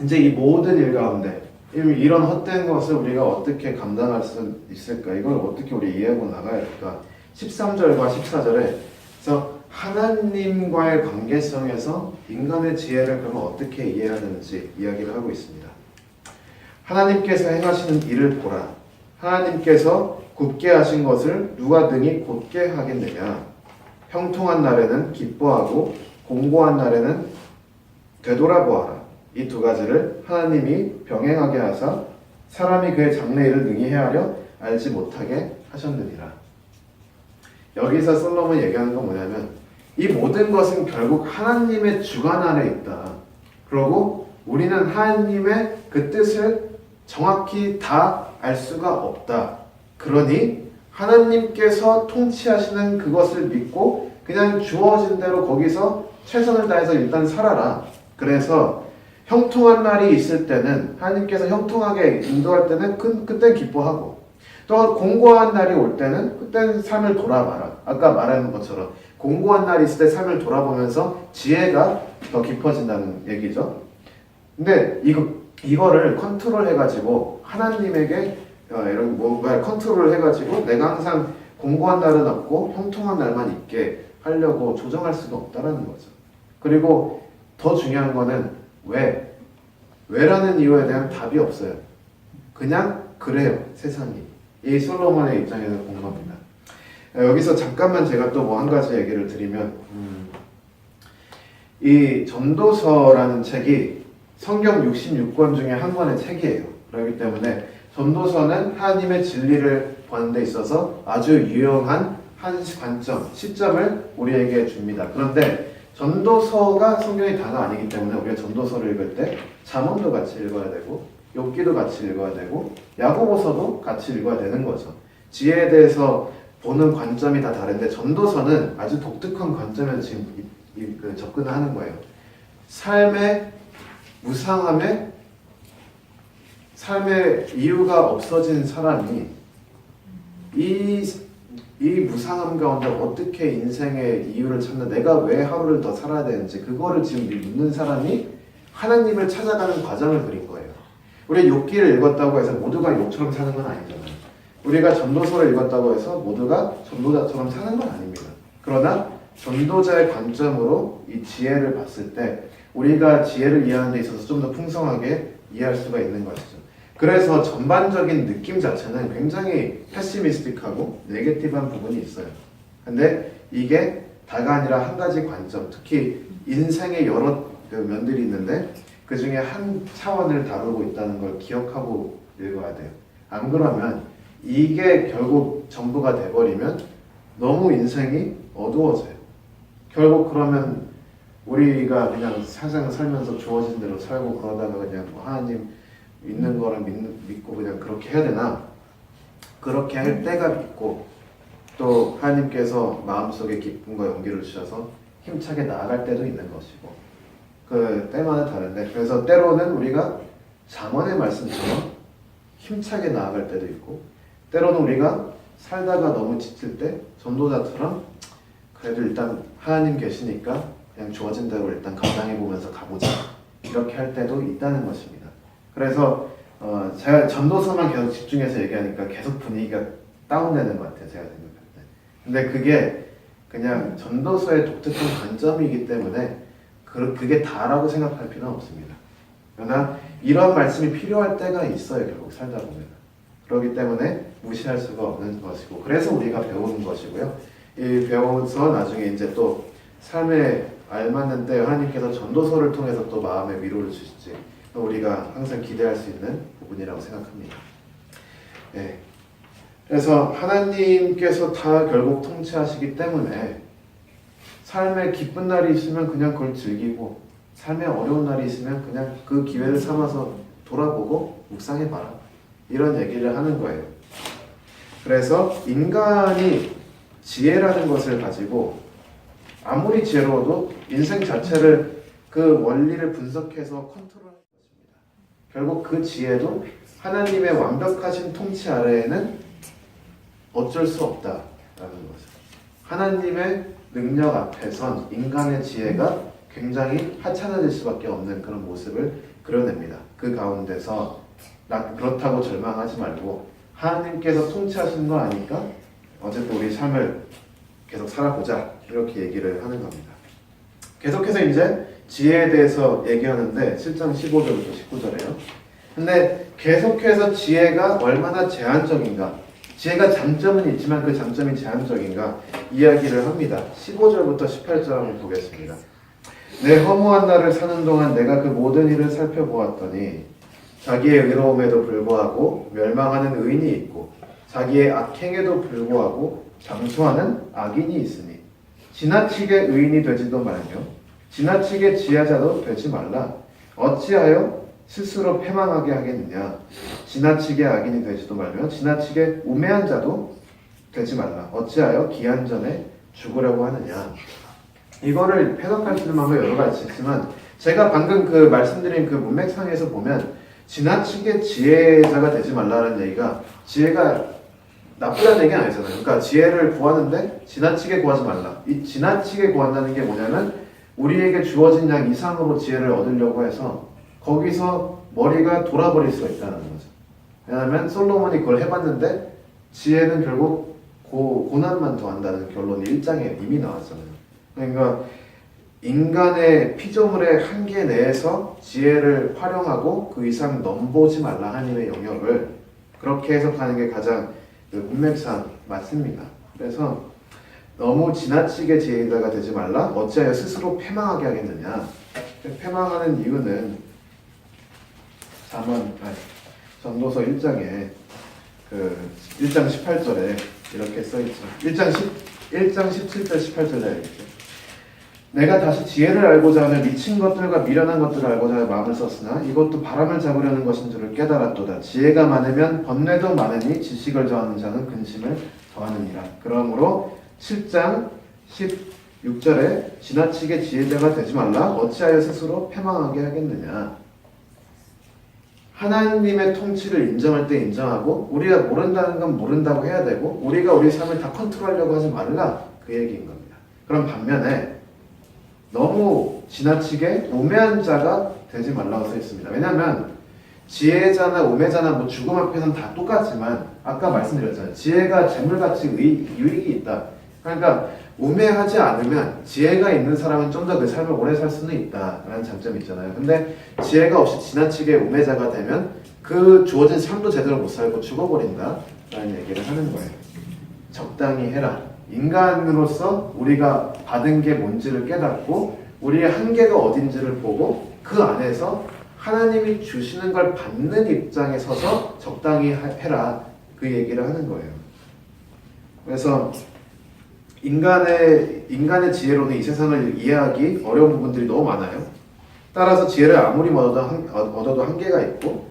이제 이 모든 일 가운데 이런 헛된 것을 우리가 어떻게 감당할 수 있을까? 이걸 어떻게 우리 이해하고 나가야 될까? 13절과 14절에 그래서 하나님과의 관계성에서 인간의 지혜를 그러면 어떻게 이해해야 되는지 이야기를 하고 있습니다. 하나님께서 행하시는 일을 보라. 하나님께서 굳게 하신 것을 누가 능히 곧게 하겠느냐. 형통한 날에는 기뻐하고 공고한 날에는 되돌아보아라. 이 두 가지를 하나님이 병행하게 하사 사람이 그의 장래일을 능히 헤아려 알지 못하게 하셨느니라. 여기서 솔로몬이 얘기하는 건 뭐냐면 이 모든 것은 결국 하나님의 주관 아래 있다. 그리고 우리는 하나님의 그 뜻을 정확히 다 알 수가 없다. 그러니 하나님께서 통치하시는 그것을 믿고 그냥 주어진 대로 거기서 최선을 다해서 일단 살아라. 그래서 형통한 날이 있을 때는 하나님께서 형통하게 인도할 때는 그때 기뻐하고 또 공고한 날이 올 때는 그때는 삶을 돌아봐라. 아까 말한 것처럼 공고한 날이 있을 때 삶을 돌아보면서 지혜가 더 깊어진다는 얘기죠. 근데 이거를 컨트롤 해가지고 하나님에게 이런 뭔가 컨트롤을 해가지고 내가 항상 공고한 날은 없고 형통한 날만 있게 하려고 조정할 수가 없다라는 거죠. 그리고 더 중요한 거는 왜라는 이유에 대한 답이 없어요. 그냥 그래요, 세상이. 이 솔로몬의 입장에서 본 겁니다. 여기서 잠깐만 제가 또 뭐 한 가지 얘기를 드리면 이 전도서라는 책이 성경 66권 중에 한 권의 책이에요. 그렇기 때문에 전도서는 하나님의 진리를 보는 데 있어서 아주 유용한 한 관점, 시점을 우리에게 줍니다. 그런데 전도서가 성경의 다가 아니기 때문에 우리가 전도서를 읽을 때 잠언도 같이 읽어야 되고 욥기도 같이 읽어야 되고 야고보서도 같이 읽어야 되는 거죠. 지혜에 대해서 보는 관점이 다 다른데 전도서는 아주 독특한 관점에서 지금 접근을 하는 거예요. 삶의 무상함에 삶의 이유가 없어진 사람이 이 무상함 가운데 어떻게 인생의 이유를 찾는, 내가 왜 하루를 더 살아야 되는지 그거를 지금 묻는 사람이 하나님을 찾아가는 과정을 그린 거예요. 우리 욥기를 읽었다고 해서 모두가 욥처럼 사는 건 아니잖아요. 우리가 전도서를 읽었다고 해서 모두가 전도자처럼 사는 건 아닙니다. 그러나 전도자의 관점으로 이 지혜를 봤을 때 우리가 지혜를 이해하는 데 있어서 좀 더 풍성하게 이해할 수가 있는 것이죠. 그래서 전반적인 느낌 자체는 굉장히 패시미스틱하고 네게티브한 부분이 있어요. 근데 이게 다가 아니라 한 가지 관점, 특히 인생의 여러 면들이 있는데 그 중에 한 차원을 다루고 있다는 걸 기억하고 읽어야 돼요. 안 그러면 이게 결국 전부가 돼버리면 너무 인생이 어두워져요. 결국 그러면 우리가 그냥 세상을 살면서 주어진 대로 살고 그러다가 그냥 뭐 하나님 믿는 거랑 믿고 그냥 그렇게 해야 되나? 그렇게 할 때가 있고 또 하나님께서 마음속에 기쁨과 용기를 주셔서 힘차게 나아갈 때도 있는 것이고 그 때마다 다른데 그래서 때로는 우리가 잠언의 말씀처럼 힘차게 나아갈 때도 있고 때로는 우리가 살다가 너무 지칠 때 전도자처럼 그래도 일단 하나님 계시니까 그냥 주어진 대로 일단 감당해보면서 가보자 이렇게 할 때도 있다는 것입니다. 그래서 제가 전도서만 계속 집중해서 얘기하니까 계속 분위기가 다운되는 것 같아요. 제가 생각할 때. 근데 그게 그냥 전도서의 독특한 관점이기 때문에 그게 다라고 생각할 필요는 없습니다. 그러나 이런 말씀이 필요할 때가 있어요. 결국 살다 보면. 그렇기 때문에 무시할 수가 없는 것이고 그래서 우리가 배우는 것이고요. 이 배워서 나중에 이제 또 삶에 알맞는 때 하나님께서 전도서를 통해서 또 마음의 위로를 주실지 우리가 항상 기대할 수 있는 부분이라고 생각합니다. 네. 그래서 하나님께서 다 결국 통치하시기 때문에 삶에 기쁜 날이 있으면 그냥 그걸 즐기고 삶에 어려운 날이 있으면 그냥 그 기회를 삼아서 돌아보고 묵상해봐라, 이런 얘기를 하는 거예요. 그래서 인간이 지혜라는 것을 가지고 아무리 지혜로워도 인생 자체를 그 원리를 분석해서 컨트롤하는 것입니다. 결국 그 지혜도 하나님의 완벽하신 통치 아래에는 어쩔 수 없다라는 거죠. 하나님의 능력 앞에선 인간의 지혜가 굉장히 하찮아질 수밖에 없는 그런 모습을 그려냅니다. 그 가운데서 그렇다고 절망하지 말고 하나님께서 통치하시는 거 아니까 어쨌든 우리 삶을 계속 살아보자, 이렇게 얘기를 하는 겁니다. 계속해서 이제 지혜에 대해서 얘기하는데 7장 15절부터 19절이에요. 근데 계속해서 지혜가 얼마나 제한적인가, 지혜가 장점은 있지만 그 장점이 제한적인가 이야기를 합니다. 15절부터 18절 한번 보겠습니다. 내 허무한 날을 사는 동안 내가 그 모든 일을 살펴보았더니 자기의 의로움에도 불구하고 멸망하는 의인이 있고 자기의 악행에도 불구하고 장수하는 악인이 있으니 지나치게 의인이 되지도 말며 지나치게 지혜자도 되지 말라. 어찌하여 스스로 패망하게 하겠느냐. 지나치게 악인이 되지도 말며 지나치게 우매한 자도 되지 말라. 어찌하여 기한 전에 죽으려고 하느냐. 이거를 해석할 수 있는 방법이 여러 가지 있지만 제가 방금 그 말씀드린 그 문맥상에서 보면 지나치게 지혜자가 되지 말라는 얘기가 지혜가 나쁘다는 얘기는 아니잖아요. 그러니까 지혜를 구하는데 지나치게 구하지 말라. 이 지나치게 구한다는 게 뭐냐면 우리에게 주어진 양 이상으로 지혜를 얻으려고 해서 거기서 머리가 돌아버릴 수가 있다는 거죠. 왜냐하면 솔로몬이 그걸 해봤는데 지혜는 결국 고난만 더한다는 결론이 1장에 이미 나왔잖아요. 그러니까 인간의 피조물의 한계 내에서 지혜를 활용하고 그 이상 넘보지 말라, 하나님의 영역을. 그렇게 해석하는 게 가장 문맥상 맞습니다. 그래서 너무 지나치게 지혜자가 되지 말라. 어찌하여 스스로 패망하게 하겠느냐. 패망하는 이유는 전도서 1장에 그 1장 18절에 이렇게 써있죠. 1장 17절 18절에 알겠죠. 내가 다시 지혜를 알고자 하며 미친 것들과 미련한 것들을 알고자 하여 마음을 썼으나 이것도 바람을 잡으려는 것인 줄을 깨달았도다. 지혜가 많으면 번뇌도 많으니 지식을 더하는 자는 근심을 더하느니라. 그러므로 7장 16절에 지나치게 지혜자가 되지 말라. 어찌하여 스스로 패망하게 하겠느냐. 하나님의 통치를 인정할 때 인정하고 우리가 모른다는 건 모른다고 해야 되고 우리가 우리 삶을 다 컨트롤하려고 하지 말라, 그 얘기인 겁니다. 그럼 반면에 너무 지나치게 우매한 자가 되지 말라고 써 있습니다. 왜냐하면 지혜자나 우매자나 뭐 죽음 앞에서는 다 똑같지만 아까 말씀드렸잖아요. 지혜가 재물같이 유익이 있다. 그러니까 우매하지 않으면 지혜가 있는 사람은 좀 더 그 삶을 오래 살 수는 있다라는 장점이 있잖아요. 근데 지혜가 없이 지나치게 우매자가 되면 그 주어진 삶도 제대로 못 살고 죽어버린다라는 얘기를 하는 거예요. 적당히 해라. 인간으로서 우리가 받은 게 뭔지를 깨닫고 우리의 한계가 어딘지를 보고 그 안에서 하나님이 주시는 걸 받는 입장에 서서 적당히 해라, 그 얘기를 하는 거예요. 그래서 인간의 지혜로는 이 세상을 이해하기 어려운 부분들이 너무 많아요. 따라서 지혜를 아무리 얻어도 한계가 있고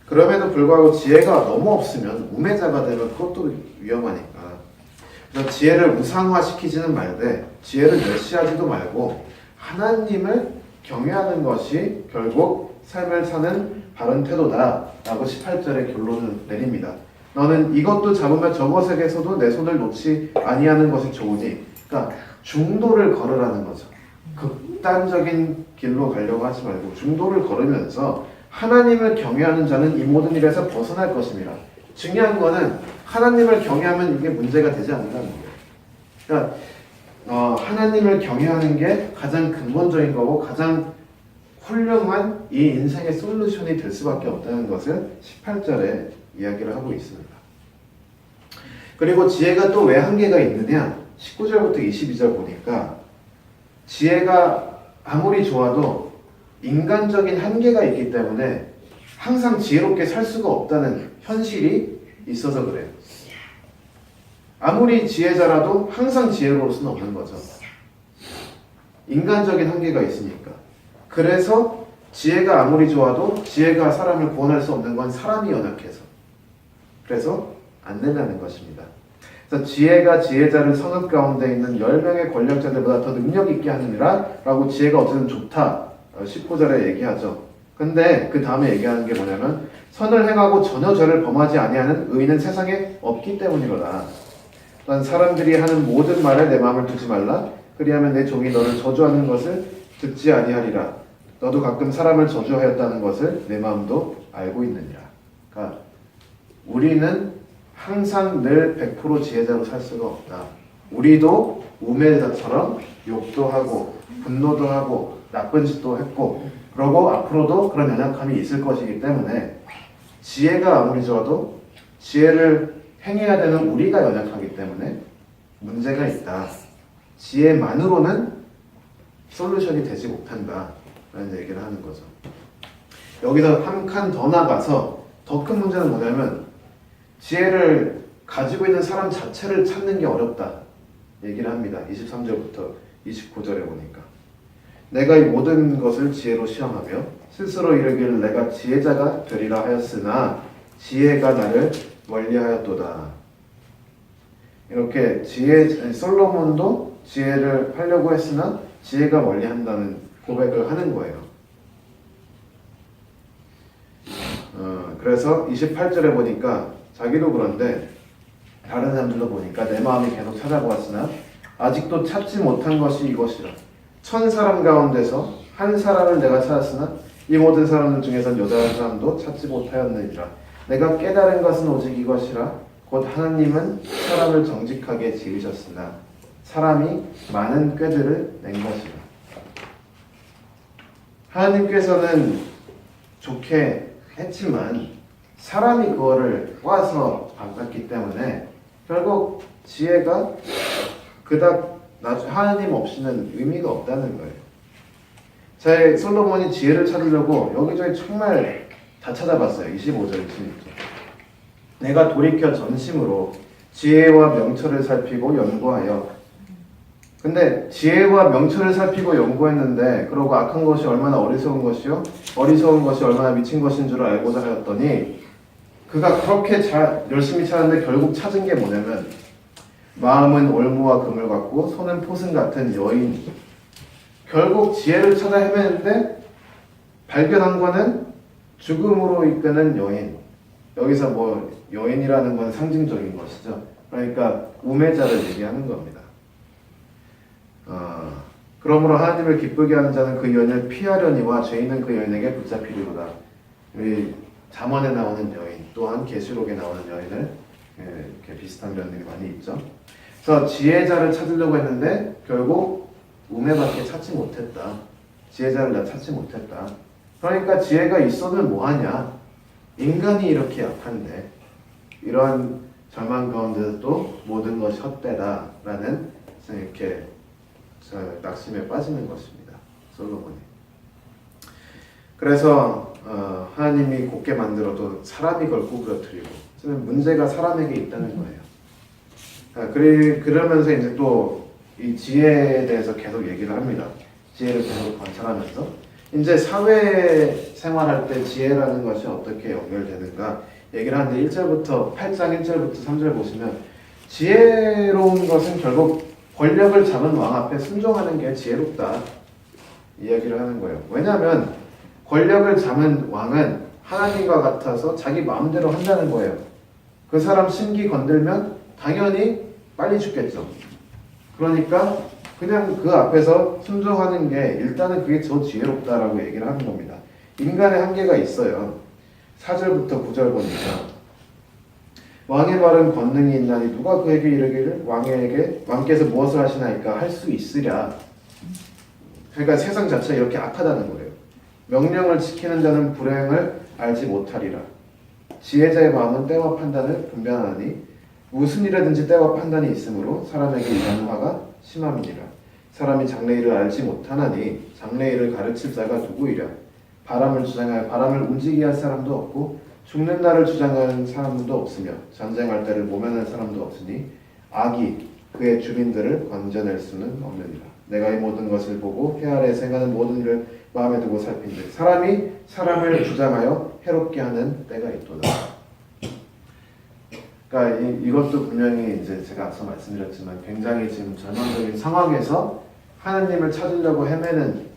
그럼에도 불구하고 지혜가 너무 없으면 우매자가 되면 그것도 위험하니까 그래서 지혜를 우상화시키지는 말되 지혜를 멸시하지도 말고 하나님을 경외하는 것이 결국 삶을 사는 바른 태도다 라고 18절의 결론을 내립니다. 너는 이것도 잡으면 저것에게서도 내 손을 놓지 아니하는 것이 좋으니, 그러니까 중도를 걸으라는 거죠. 극단적인 길로 가려고 하지 말고 중도를 걸으면서 하나님을 경외하는 자는 이 모든 일에서 벗어날 것입니다. 중요한 거는 하나님을 경외하면 이게 문제가 되지 않는다는 거예요. 그러니까 하나님을 경외하는 게 가장 근본적인 거고 가장 훌륭한 이 인생의 솔루션이 될 수밖에 없다는 것을 18절에 이야기를 하고 있습니다. 그리고 지혜가 또 왜 한계가 있느냐? 19절부터 22절 보니까 지혜가 아무리 좋아도 인간적인 한계가 있기 때문에 항상 지혜롭게 살 수가 없다는 현실이 있어서 그래요. 아무리 지혜자라도 항상 지혜로울 수는 없는 거죠. 인간적인 한계가 있으니까. 그래서 지혜가 아무리 좋아도 지혜가 사람을 구원할 수 없는 건 사람이 연약해서. 그래서 안 된다는 것입니다. 그래서 지혜가 지혜자를 성읍 가운데 있는 10명의 권력자들보다 더 능력 있게 하느니라 라고 지혜가 어쨌든 좋다 19절에 얘기하죠. 근데 그 다음에 얘기하는 게 뭐냐면 선을 행하고 전혀 죄를 범하지 아니하는 의인은 세상에 없기 때문이로다. 또한 사람들이 하는 모든 말에 내 마음을 두지 말라. 그리하면 내 종이 너를 저주하는 것을 듣지 아니하리라. 너도 가끔 사람을 저주하였다는 것을 내 마음도 알고 있느니라. 그러니까 우리는 항상 늘 100% 지혜자로 살 수가 없다. 우리도 우매자처럼 욕도 하고 분노도 하고 나쁜 짓도 했고 그러고 앞으로도 그런 연약함이 있을 것이기 때문에 지혜가 아무리 좋아도 지혜를 행해야 되는 우리가 연약하기 때문에 문제가 있다. 지혜만으로는 솔루션이 되지 못한다 라는 얘기를 하는 거죠. 여기서 한 칸 더 나가서 더 큰 문제는 뭐냐면 지혜를 가지고 있는 사람 자체를 찾는 게 어렵다 얘기를 합니다. 23절부터 29절에 보니까 내가 이 모든 것을 지혜로 시험하며 스스로 이르기를 내가 지혜자가 되리라 하였으나 지혜가 나를 멀리하였도다. 이렇게 솔로몬도 지혜를 하려고 했으나 지혜가 멀리한다는 고백을 하는 거예요. 그래서 28절에 보니까 자기도 그런데 다른 사람들도 보니까 내 마음이 계속 찾아보았으나 아직도 찾지 못한 것이 이것이라. 1000사람 가운데서 한 사람을 내가 찾았으나 이 모든 사람들 중에선 여자 한 사람도 찾지 못하였느니라. 내가 깨달은 것은 오직 이것이라. 곧 하나님은 사람을 정직하게 지으셨으나 사람이 많은 꾀들을 낸 것이라. 하나님께서는 좋게 했지만 사람이 그거를 꼬아서 바꿨기 때문에 결국 지혜가 그닥 하나님 없이는 의미가 없다는 거예요. 제 솔로몬이 지혜를 찾으려고 여기저기 정말 다 찾아봤어요. 25절 26절. 내가 돌이켜 전심으로 지혜와 명철을 살피고 연구하여. 근데 지혜와 명철을 살피고 연구했는데 그러고 악한 것이 얼마나 어리석은 것이요 어리석은 것이 얼마나 미친 것인 줄 알고자 하였더니 그가 그렇게 열심히 찾았는데 결국 찾은 게 뭐냐면 마음은 올무와 금을 같고 손은 포승 같은 여인. 결국 지혜를 찾아 헤매는데 발견한 거는 죽음으로 이끄는 여인. 여기서 뭐 여인이라는 건 상징적인 것이죠. 그러니까 우매자를 얘기하는 겁니다. 그러므로 하나님을 기쁘게 하는 자는 그 여인을 피하려니와 죄인은 그 여인에게 붙잡히리로다. 우리 잠언에 나오는 여인, 또한 계시록에 나오는 여인을 이렇게 비슷한 면들이 많이 있죠. 그래서 지혜자를 찾으려고 했는데 결국 우매밖에 찾지 못했다. 지혜자를 나 찾지 못했다. 그러니까 지혜가 있어는 뭐하냐. 인간이 이렇게 약한데 이러한 절망 가운데서 또 모든 것이 헛되다라는 이렇게 낙심에 빠지는 것입니다. 솔로몬이. 그래서 하나님이 곱게 만들어도 사람이 그걸 구부러뜨리고 문제가 사람에게 있다는 거예요. 그러면서 이제 또 이 지혜에 대해서 계속 얘기를 합니다. 지혜를 계속 관찰하면서 이제 사회 생활할 때 지혜라는 것이 어떻게 연결되는가 얘기를 하는데 1절부터 8장 1절부터 3절 보시면 지혜로운 것은 결국 권력을 잡은 왕 앞에 순종하는 게 지혜롭다 이야기를 하는 거예요. 왜냐하면 권력을 잡은 왕은 하나님과 같아서 자기 마음대로 한다는 거예요. 그 사람 심기 건들면 당연히 빨리 죽겠죠. 그러니까 그냥 그 앞에서 순종하는 게 일단은 그게 더 지혜롭다라고 얘기를 하는 겁니다. 인간의 한계가 있어요. 4절부터 9절 보니까 왕의 말은 권능이 있나니 누가 그에게 이르기를 왕께서 무엇을 하시나이까 할 수 있으랴. 그러니까 세상 자체가 이렇게 악하다는 거예요. 명령을 지키는 자는 불행을 알지 못하리라. 지혜자의 마음은 때와 판단을 분별하니 무슨 일이든지 때와 판단이 있으므로 사람에게 일하는 화가 심함이니라. 사람이 장래일을 알지 못하나니 장래일을 가르칠 자가 누구이랴. 바람을 주장하여 바람을 움직이게 할 사람도 없고 죽는 날을 주장하는 사람도 없으며 전쟁할 때를 모면할 사람도 없으니 악이 그의 주민들을 건져낼 수는 없느니라. 내가 이 모든 것을 보고 해 아래에서 행하는 모든 일을 마음에 두고 살핀즉 사람이 사람을 주장하여 해롭게 하는 때가 있도다. 그러니까 이것도 분명히 이제 제가 앞서 말씀드렸지만 굉장히 지금 전형적인 상황에서 하나님을 찾으려고 헤매는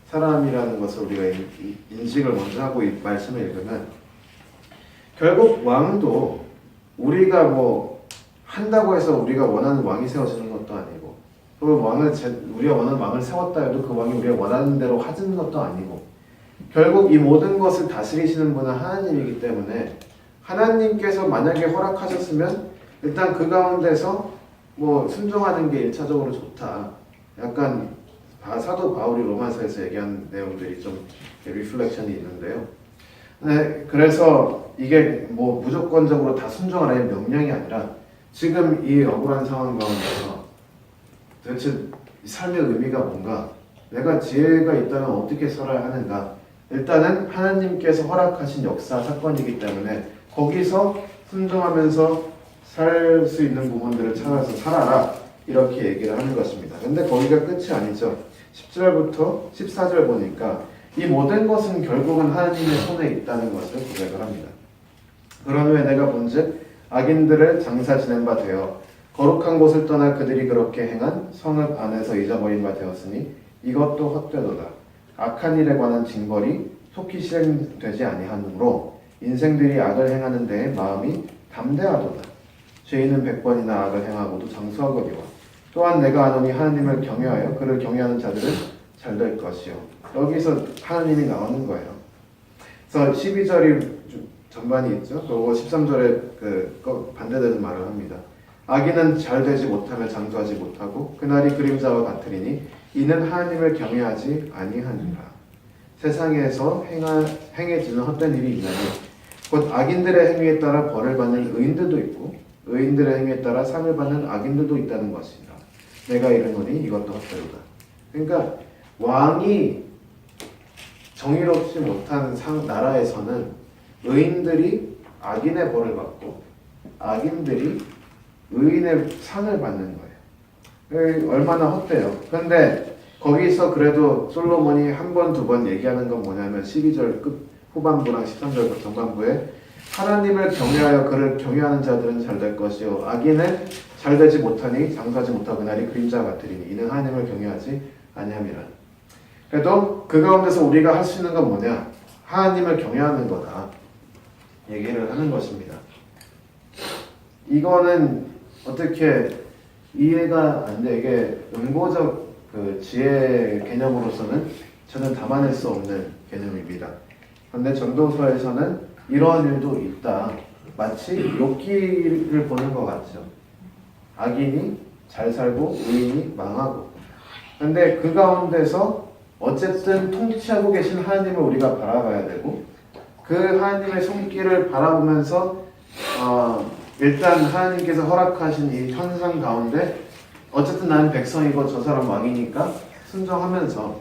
사람이라는 것을 우리가 인식을 먼저 하고 이 말씀을 읽으면 결국 왕도 우리가 뭐 한다고 해서 우리가 원하는 왕이 세워지는 것도 아니고 또 우리가 원하는 왕을 세웠다 해도 그 왕이 우리가 원하는 대로 하는 것도 아니고 결국 이 모든 것을 다스리시는 분은 하나님이기 때문에 하나님께서 만약에 허락하셨으면 일단 그 가운데서 뭐 순종하는 게 1차적으로 좋다. 약간 사도 바울이 로마서에서 얘기한 내용들이 좀 리플렉션이 있는데요. 네, 그래서 이게 뭐 무조건적으로 다 순종하라는 명령이 아니라 지금 이 억울한 상황 가운데서 도대체 삶의 의미가 뭔가, 내가 지혜가 있다면 어떻게 살아야 하는가, 일단은 하나님께서 허락하신 역사 사건이기 때문에 거기서 순종하면서 살 수 있는 부분들을 찾아서 살아라, 이렇게 얘기를 하는 것입니다. 근데 거기가 끝이 아니죠. 10절부터 14절 보니까 이 모든 것은 결국은 하나님의 손에 있다는 것을 고백을 합니다. 그런 후에 내가 본즉 악인들을 장사 지낸 바 되어 거룩한 곳을 떠나 그들이 그렇게 행한 성읍 안에서 잊어버린 바 되었으니 이것도 헛되도다. 악한 일에 관한 징벌이 속히 실행되지 아니하므로 인생들이 악을 행하는 데에 마음이 담대하도다. 죄인은 100번이나 악을 행하고도 장수하거니와 또한 내가 아노니 하나님을 경외하여 그를 경외하는 자들은 잘 될 것이요. 여기서 하나님이 나오는 거예요. 그래서 12절이 전반이 있죠. 그리고 13절에 반대되는 말을 합니다. 악인은 잘 되지 못하며 장수하지 못하고 그날이 그림자와 같으리니 이는 하나님을 경외하지 아니하니라. 세상에서 행해지는 헛된 일이 있나니 곧 악인들의 행위에 따라 벌을 받는 의인들도 있고 의인들의 행위에 따라 상을 받는 악인들도 있다는 것이라. 내가 이르노니 이것도 헛되도다. 그러니까 왕이 정의롭지 못한 나라에서는 의인들이 악인의 벌을 받고 악인들이 의인의 상을 받는 거예요. 얼마나 헛돼요. 그런데 거기서 그래도 솔로몬이 한 번, 두 번 얘기하는 건 뭐냐면 12절 끝 후반부랑 13절 전반부에 하나님을 경외하여 그를 경외하는 자들은 잘 될 것이요 악인은 잘 되지 못하니 장수하지 못하고 그날이 그림자 같으리니 이는 하나님을 경외하지 아니함이라. 그래도 그 가운데서 우리가 할 수 있는 건 뭐냐? 하나님을 경외하는 거다 얘기를 하는 것입니다. 이거는 어떻게 이해가 안 돼. 이게 응고적 지혜 개념으로서는 저는 담아낼 수 없는 개념입니다. 그런데 전도서에서는 이러한 일도 있다. 마치 욥기를 보는 것 같죠. 악인이 잘 살고 의인이 망하고. 그런데 그 가운데서 어쨌든 통치하고 계신 하나님을 우리가 바라봐야 되고 그 하나님의 손길을 바라보면서 일단 하나님께서 허락하신 이 현상 가운데 어쨌든 나는 백성이고 저 사람 왕이니까 순종하면서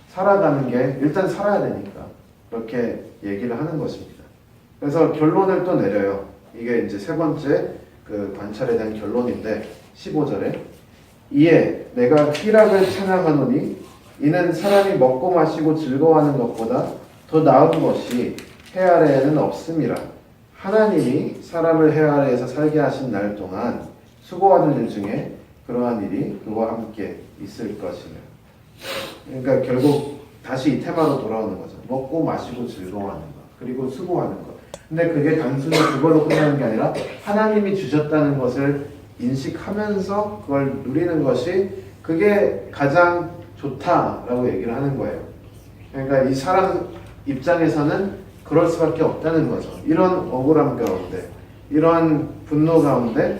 살아가는 게 일단 살아야 되니까 그렇게 얘기를 하는 것입니다. 그래서 결론을 또 내려요. 이게 이제 세 번째 관찰에 대한 결론인데 15절에 이에 내가 희락을 찬양하노니 이는 사람이 먹고 마시고 즐거워하는 것보다 더 나은 것이 해 아래에는 없음이라. 하나님이 사람을 해 아래에서 살게 하신 날 동안 수고하는 일 중에 그러한 일이 그와 함께 있을 것이며. 그러니까 결국 다시 이 테마로 돌아오는 거죠. 먹고 마시고 즐거워하는 것 그리고 수고하는 것. 근데 그게 단순히 그걸로 끝나는 게 아니라 하나님이 주셨다는 것을 인식하면서 그걸 누리는 것이 그게 가장 좋다라고 얘기를 하는 거예요. 그러니까 이 사람 입장에서는 그럴 수밖에 없다는 거죠. 이런 억울함 가운데, 이런 분노 가운데,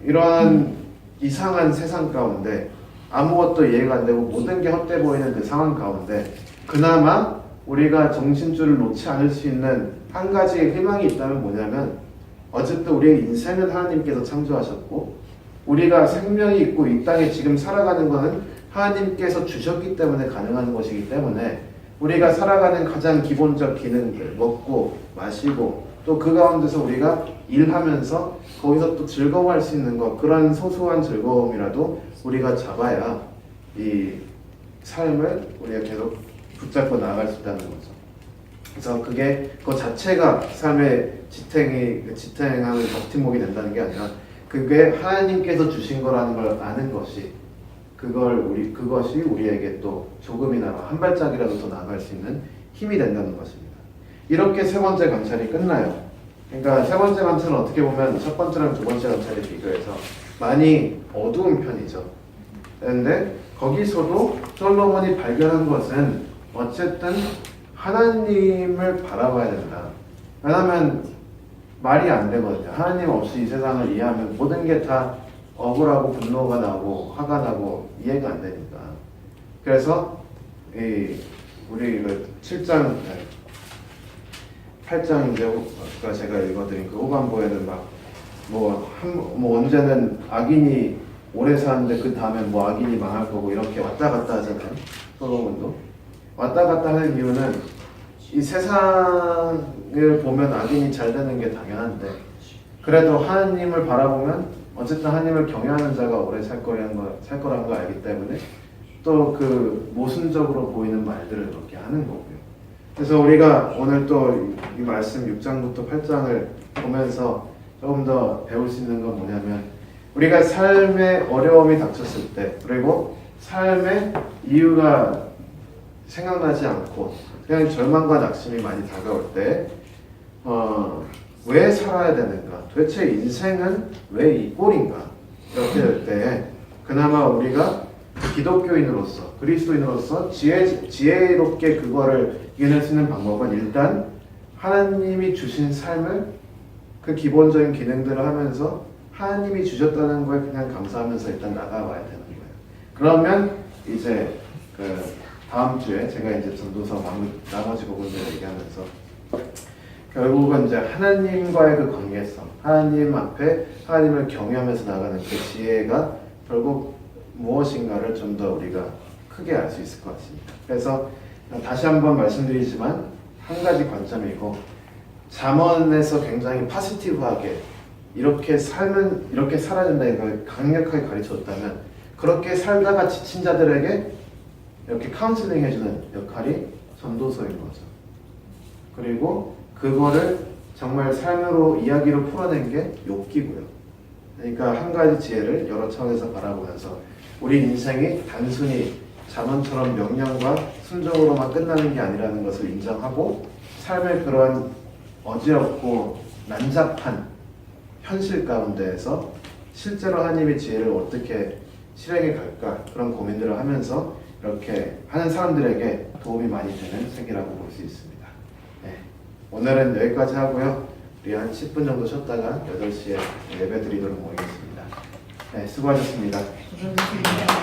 이러한 이상한 세상 가운데 아무것도 이해가 안 되고 모든 게 헛돼 보이는 그 상황 가운데 그나마 우리가 정신줄을 놓지 않을 수 있는 한 가지의 희망이 있다면 뭐냐면 어쨌든 우리의 인생은 하나님께서 창조하셨고 우리가 생명이 있고 이 땅에 지금 살아가는 것은 하나님께서 주셨기 때문에 가능한 것이기 때문에 우리가 살아가는 가장 기본적 기능들 먹고 마시고 또 그 가운데서 우리가 일하면서 거기서 또 즐거워할 수 있는 것, 그런 소소한 즐거움이라도 우리가 잡아야 이 삶을 우리가 계속 붙잡고 나아갈 수 있다는 거죠. 그래서 그거 자체가 삶의 지탱하는 버팀목이 된다는 게 아니라 그게 하나님께서 주신 거라는 걸 아는 것이 그것이 우리에게 또 조금이나마 한 발짝이라도 더 나아갈 수 있는 힘이 된다는 것입니다. 이렇게 세 번째 관찰이 끝나요. 그러니까 세 번째 관찰은 어떻게 보면 첫 번째랑 두 번째 관찰에 비교해서 많이 어두운 편이죠. 그런데 거기서도 솔로몬이 발견한 것은 어쨌든 하나님을 바라봐야 된다. 왜냐하면 말이 안 되거든요. 하나님 없이 이 세상을 이해하면 모든 게 다 억울하고 분노가 나고 화가 나고 이해가 안 되니까. 그래서 우리 7장 8장 이제 아까 제가 읽어드린 그 후반부에는 뭐 언제는 악인이 오래 사는데 그 다음에 뭐 악인이 망할 거고 이렇게 왔다 갔다 하잖아요. 솔로몬도 왔다 갔다 하는 이유는 이 세상을 보면 악인이 잘 되는 게 당연한데 그래도 하나님을 바라보면 어쨌든 하나님을 경외하는 자가 오래 살 거라는 걸 알기 때문에 또 그 모순적으로 보이는 말들을 그렇게 하는 거고요. 그래서 우리가 오늘 또 이 말씀 6장부터 8장을 보면서 조금 더 배울 수 있는 건 뭐냐면 우리가 삶에 어려움이 닥쳤을 때 그리고 삶의 이유가 생각나지 않고 그냥 절망과 낙심이 많이 다가올 때 왜 살아야 되는가? 도대체 인생은 왜 이 꼴인가? 이렇게 될 때 그나마 우리가 기독교인으로서 그리스도인으로서 지혜롭게 그거를 이겨낼 수 있는 방법은 일단 하나님이 주신 삶을 그 기본적인 기능들을 하면서 하나님이 주셨다는 거에 그냥 감사하면서 일단 나가와야 되는 거예요. 그러면 이제 그 다음 주에 제가 이제 전도서 나머지 부분들을 얘기하면서 결국은 이제 하나님과의 그 관계성, 하나님 앞에 하나님을 경외하면서 나가는 그 지혜가 결국 무엇인가를 좀 더 우리가 크게 알 수 있을 것 같습니다. 그래서 다시 한번 말씀드리지만 한 가지 관점이고 잠언에서 굉장히 파지티브하게 이렇게 살면 이렇게 살아야 된다는 걸 강력하게 가르쳐줬다면 그렇게 살다가 지친 자들에게 이렇게 카운슬링 해주는 역할이 전도서인 거죠. 그리고 그거를 정말 삶으로 이야기로 풀어낸 게 욥기고요. 그러니까 한 가지 지혜를 여러 차원에서 바라보면서 우리 인생이 단순히 잠언처럼 명령과 순종으로만 끝나는 게 아니라는 것을 인정하고 삶의 그러한 어지럽고 난잡한 현실 가운데에서 실제로 하나님의 지혜를 어떻게 실행해 갈까 그런 고민들을 하면서 이렇게 하는 사람들에게 도움이 많이 되는 책이라고 볼 수 있습니다. 네. 오늘은 여기까지 하고요. 우리 한 10분 정도 쉬었다가 8시에 예배 드리도록 모이겠습니다. 네, 수고하셨습니다. 감사합니다.